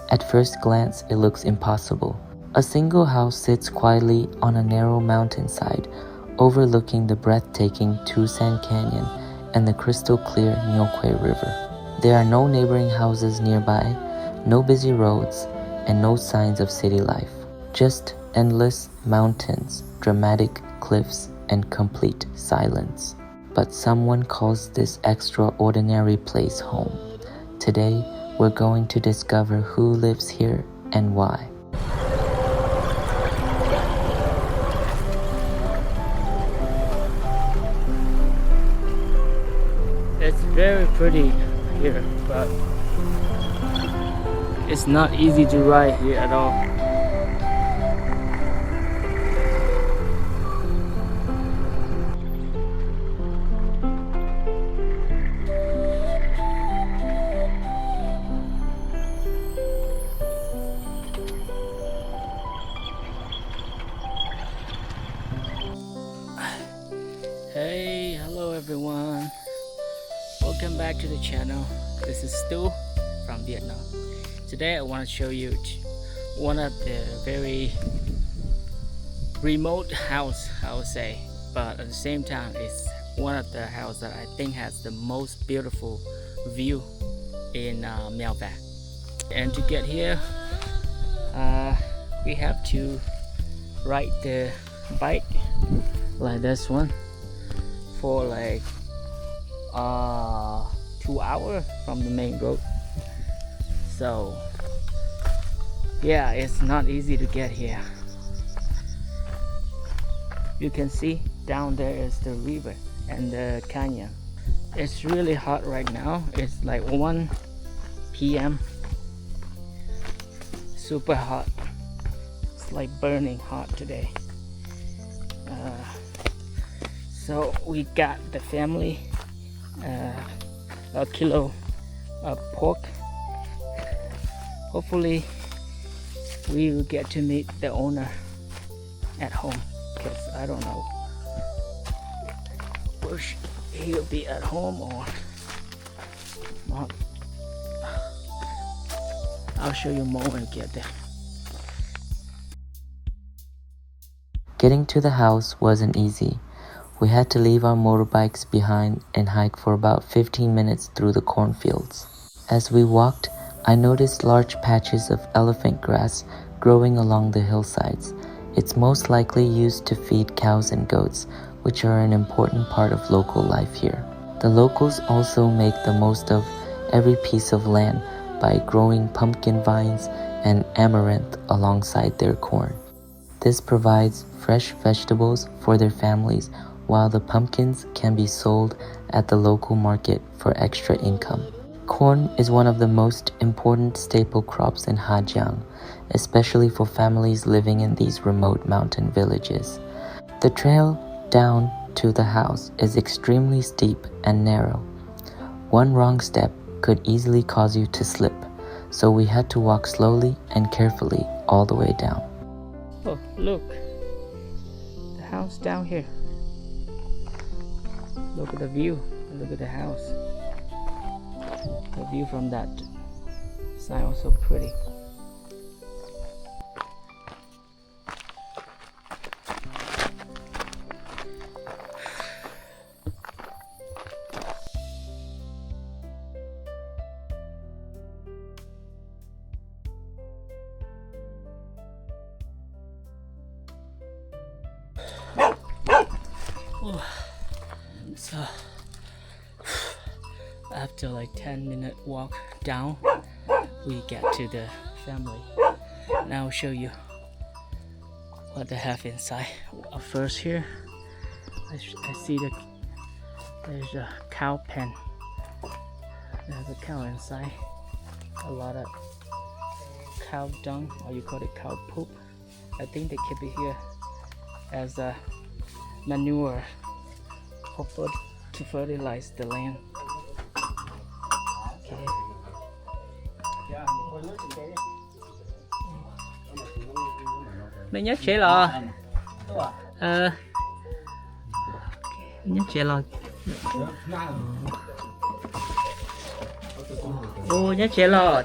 At first glance, it looks impossible. A single house sits quietly on a narrow mountainside, overlooking the breathtaking Tucson Canyon and the crystal clear Nho Que River. There are no neighboring houses nearby, no busy roads, and no signs of city life. Just endless mountains, dramatic cliffs, and complete silence. But someone calls this extraordinary place home. Today, we're going to discover who lives here and why. It's very pretty here, but it's not easy to ride here at all. Hey, hello everyone. Welcome back to the channel. This is Stu from Vietnam. Today I want to show you one of the very remote house, I would say, but at the same time it's one of the houses that I think has the most beautiful view in Mèo Vạc. And to get here, we have to ride the bike like this one for like 2 hours from the main road. So yeah, it's not easy to get here. You can see down there is the river and the canyon. It's really hot right now. It's like 1 p.m. super hot. It's like burning hot today. So we got the family a kilo of pork. Hopefully we will get to meet the owner at home, because I don't know where he'll be, at home or not. I'll show you more when we get there. Getting to the house wasn't easy. We had to leave our motorbikes behind and hike for about 15 minutes through the cornfields. As we walked, I noticed large patches of elephant grass growing along the hillsides. It's most likely used to feed cows and goats, which are an important part of local life here. The locals also make the most of every piece of land by growing pumpkin vines and amaranth alongside their corn. This provides fresh vegetables for their families, while the pumpkins can be sold at the local market for extra income. Corn is one of the most important staple crops in Ha Giang, especially for families living in these remote mountain villages. The trail down to the house is extremely steep and narrow. One wrong step could easily cause you to slip, so we had to walk slowly and carefully all the way down. Oh, look, the house down here. Look at the view, look at the house. The view from that side also pretty. So after like 10-minute walk down, we get to the family. Now I'll show you what they have inside. First here, I see there's a cow pen. There's a cow inside. A lot of cow dung, or you call it cow poop. I think they keep it here as a manure to fertilize the land. Okay. Mình nhớ chế lò. Nhớ chế lò. Ô nhớ chế lò.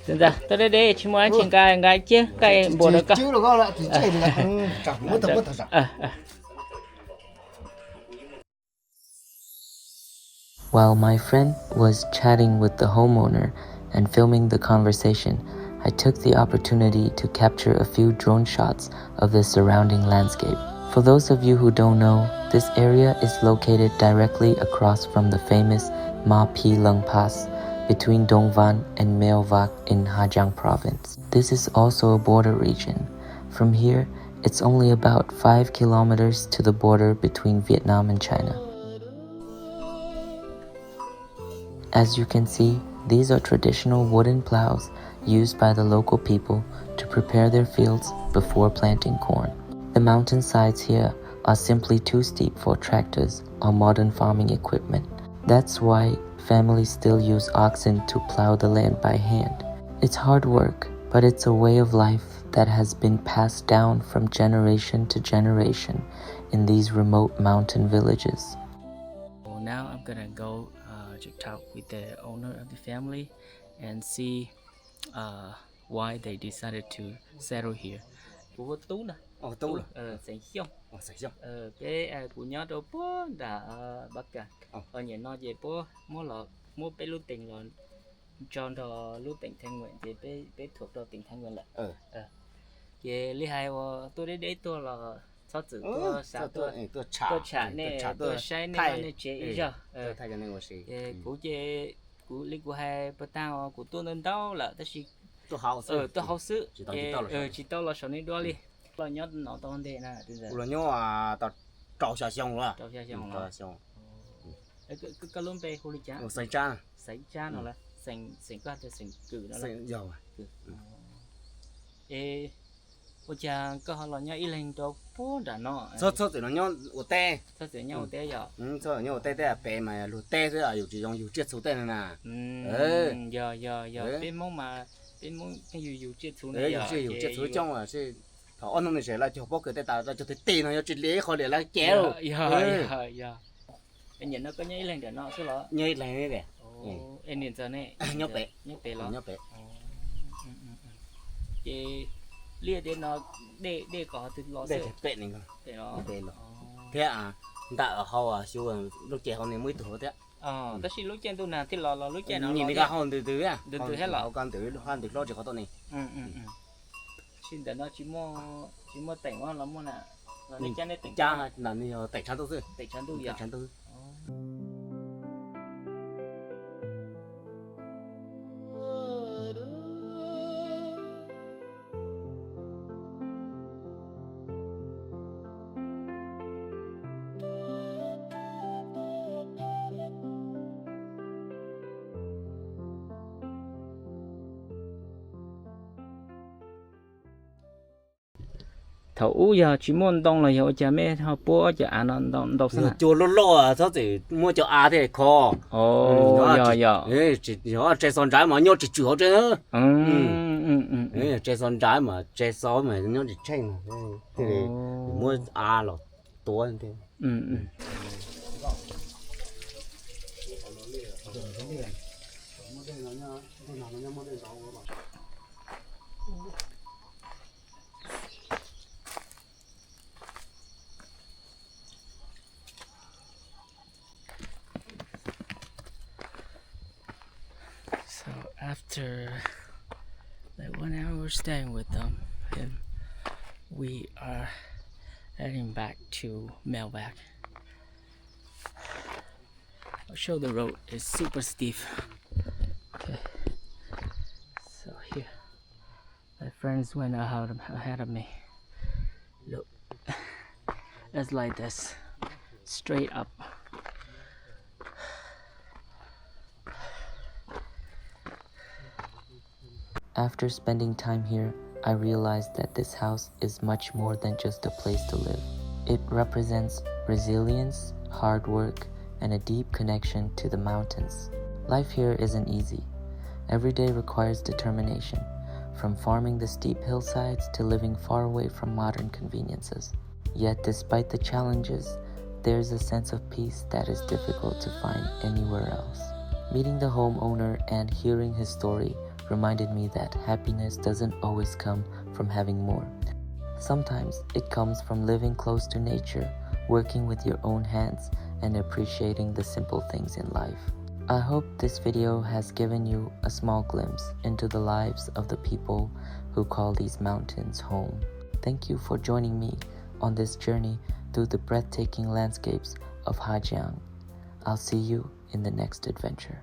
Dần ra tới đây để chỉ muốn chỉnh cái chứ cái bộ đó cơ. While my friend was chatting with the homeowner and filming the conversation, I took the opportunity to capture a few drone shots of the surrounding landscape. For those of you who don't know, this area is located directly across from the famous Ma Pi Lung Pass between Dong Van and Meo Vác in Ha Giang province. This is also a border region. From here, it's only about 5 kilometers to the border between Vietnam and China. As you can see, these are traditional wooden plows used by the local people to prepare their fields before planting corn. The mountainsides here are simply too steep for tractors or modern farming equipment. That's why families still use oxen to plow the land by hand. It's hard work, but it's a way of life that has been passed down from generation to generation in these remote mountain villages. Well, now I'm gonna go to talk with the owner of the family and see why they decided to settle here. Của Tú nè. Tú Sành xiong. Cái của nhớ đâu bố đã bắt cả. Ở nhà nó về bố mua bé lưu tình rồi cho đó lưu tình thanh nguyện thì bé thuộc đó tình thanh nguyện lại. Về lý hai tôi để tôi là sao tự tôi sao tôi trả nè tôi sai nè anh chế ý giờ. Thay cho nên我是。của chế của lý của hai bắt tao của tôi nên đâu là tất nhiên tôi hậu sự chỉ tao là số này đôi đi là nhớ nó tao thế nè bây giờ là nhớ tao trâu xa xong rồi cái lông bê hồ lý chả sấy cha nó là sành qua thì sành cử nó là dầu bây giờ có họ là nhớ ý lên cho phố đã nó số thì nó nhớ ở tê số thì nhớ ở tê giờ số nhớ ở tê tê bè mà lụt tê thế là dùng chết số tê này nè giờ bên mong cái dù chết số này giờ dù chết số trong là sẽ thọ anh này sẽ là cho bóc cái tê ta cho thấy tê nó chết lé khỏi để là kéo anh nhìn nó có nhảy lên để nó số đó nhảy lên đấy anh nhìn giờ này nhớ bể lo chị lia để nó để có từ lo để bể này để nó thế à ta ở hậu siêu lúc trẻ hậu này mới tuổi thế tất nhiên lúc trên tôi là thì lo lúc trên nó nhìn cái hậu từ từ hết lọ con từ hoan từ lo chỉ có tôi này xin để nó chỉ mua tỉnh ngon lắm luôn nè là đi chân đây tỉnh cha là nhiều tỉnh chán tôi rồi tỉnh chán tôi thấu giờ chỉ muốn đông là giờ cha mẹ họ bố cho ăn nó đông sao chua lô à sao thì mua cho à thì khó chỉ nó trái son trái mà nhớ chỉ chủ chứ trái son trái mà trái sấu mà nhớ chỉ chen thì mua à là to như thế So after like 1 hour staying with him, we are heading back to Meo Vác. I'll show the road is super steep. Okay, so here, my friends went ahead of me. Look, it's like this, straight up. After spending time here, I realized that this house is much more than just a place to live. It represents resilience, hard work, and a deep connection to the mountains. Life here isn't easy. Every day requires determination, from farming the steep hillsides to living far away from modern conveniences. Yet despite the challenges, there's a sense of peace that is difficult to find anywhere else. Meeting the homeowner and hearing his story reminded me that happiness doesn't always come from having more. Sometimes it comes from living close to nature, working with your own hands, and appreciating the simple things in life. I hope this video has given you a small glimpse into the lives of the people who call these mountains home. Thank you for joining me on this journey through the breathtaking landscapes of Ha Giang. I'll see you in the next adventure.